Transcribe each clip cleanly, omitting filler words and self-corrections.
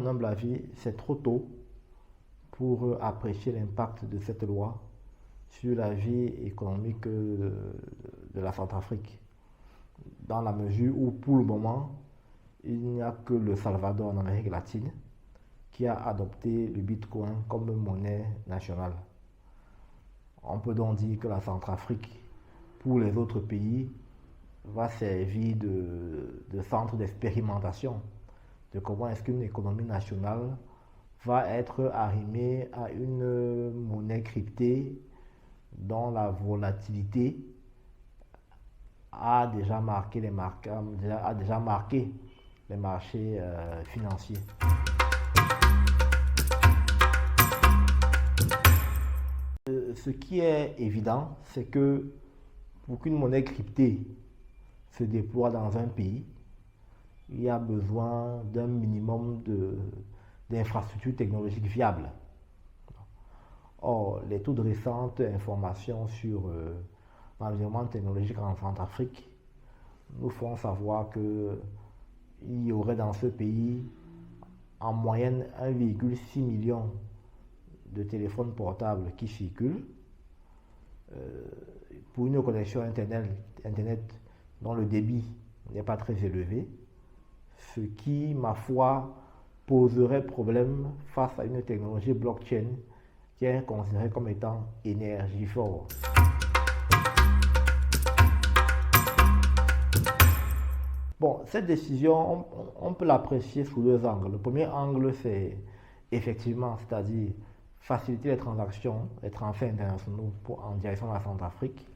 mon humble avis, c'est trop tôt pour apprécier l'impact de cette loi sur la vie économique de la Centrafrique, dans la mesure où, pour le moment, il n'y a que le Salvador en Amérique latine qui a adopté le Bitcoin comme monnaie nationale. On peut donc dire que la Centrafrique, pour les autres pays, va servir de centre d'expérimentation de comment est-ce qu'une économie nationale va être arrimée à une monnaie cryptée dont la volatilité a déjà marqué les marchés financiers. Ce qui est évident, c'est que pour qu'une monnaie cryptée se déploie dans un pays, il y a besoin d'un minimum d'infrastructures technologiques viables. Or, les toutes récentes informations sur l'environnement technologique en Centrafrique nous font savoir qu'il y aurait dans ce pays en moyenne 1,6 million de téléphones portables qui circulent pour une connexion Internet dont le débit n'est pas très élevé, ce qui, ma foi, poserait problème face à une technologie blockchain qui est considérée comme étant énergivore. Bon, cette décision, on peut l'apprécier sous deux angles. Le premier angle, c'est effectivement, c'est-à-dire faciliter les transactions, les transferts internationaux en direction de la Centrafrique,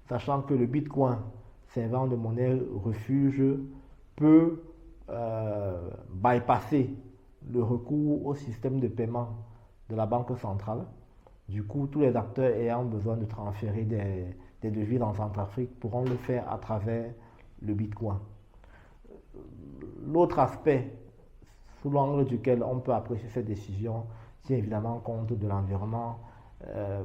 sachant que le Bitcoin servant de monnaie refuge peut bypasser le recours au système de paiement de la Banque centrale. Du coup, tous les acteurs ayant besoin de transférer des devises en Centrafrique pourront le faire à travers le Bitcoin. L'autre aspect sous l'angle duquel on peut apprécier cette décision tient évidemment compte de l'environnement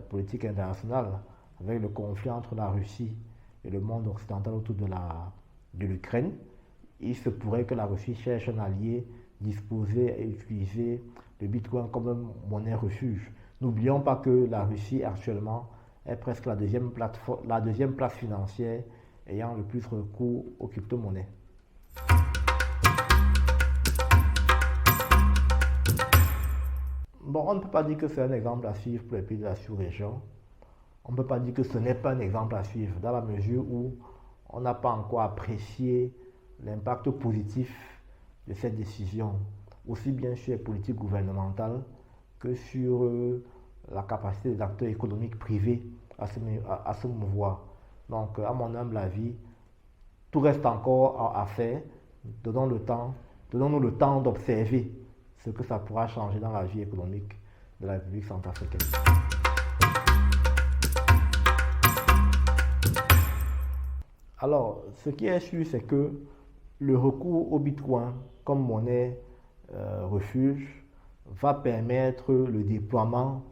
politique international, avec le conflit entre la Russie et le monde occidental autour de l'Ukraine. Il se pourrait que la Russie cherche un allié disposé à utiliser le Bitcoin comme monnaie refuge. N'oublions pas que la Russie actuellement est presque la deuxième place financière ayant le plus recours aux crypto-monnaies. Bon, on ne peut pas dire que c'est un exemple à suivre pour les pays de la sous-région. On ne peut pas dire que ce n'est pas un exemple à suivre, dans la mesure où on n'a pas encore apprécié l'impact positif de cette décision, aussi bien sur les politiques gouvernementales que sur la capacité des acteurs économiques privés à se mouvoir. Donc, à mon humble avis, tout reste encore à faire. Donnons-nous le temps d'observer ce que ça pourra changer dans la vie économique de la République centrafricaine. Alors, ce qui est sûr, c'est que le recours au Bitcoin comme monnaie refuge va permettre le déploiement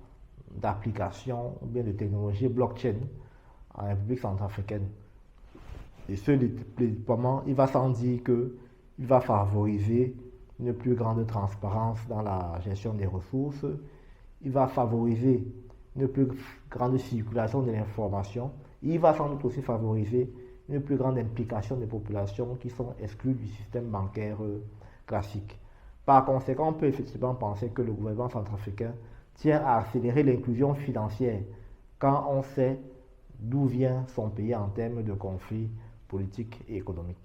d'applications ou bien de technologies blockchain en République centrafricaine. Et ce déploiement, il va sans dire qu'il va favoriser une plus grande transparence dans la gestion des ressources, il va favoriser une plus grande circulation de l'information, il va sans doute aussi favoriser une plus grande implication des populations qui sont exclues du système bancaire classique. Par conséquent, on peut effectivement penser que le gouvernement centrafricain tient à accélérer l'inclusion financière quand on sait d'où vient son pays en termes de conflits politiques et économiques.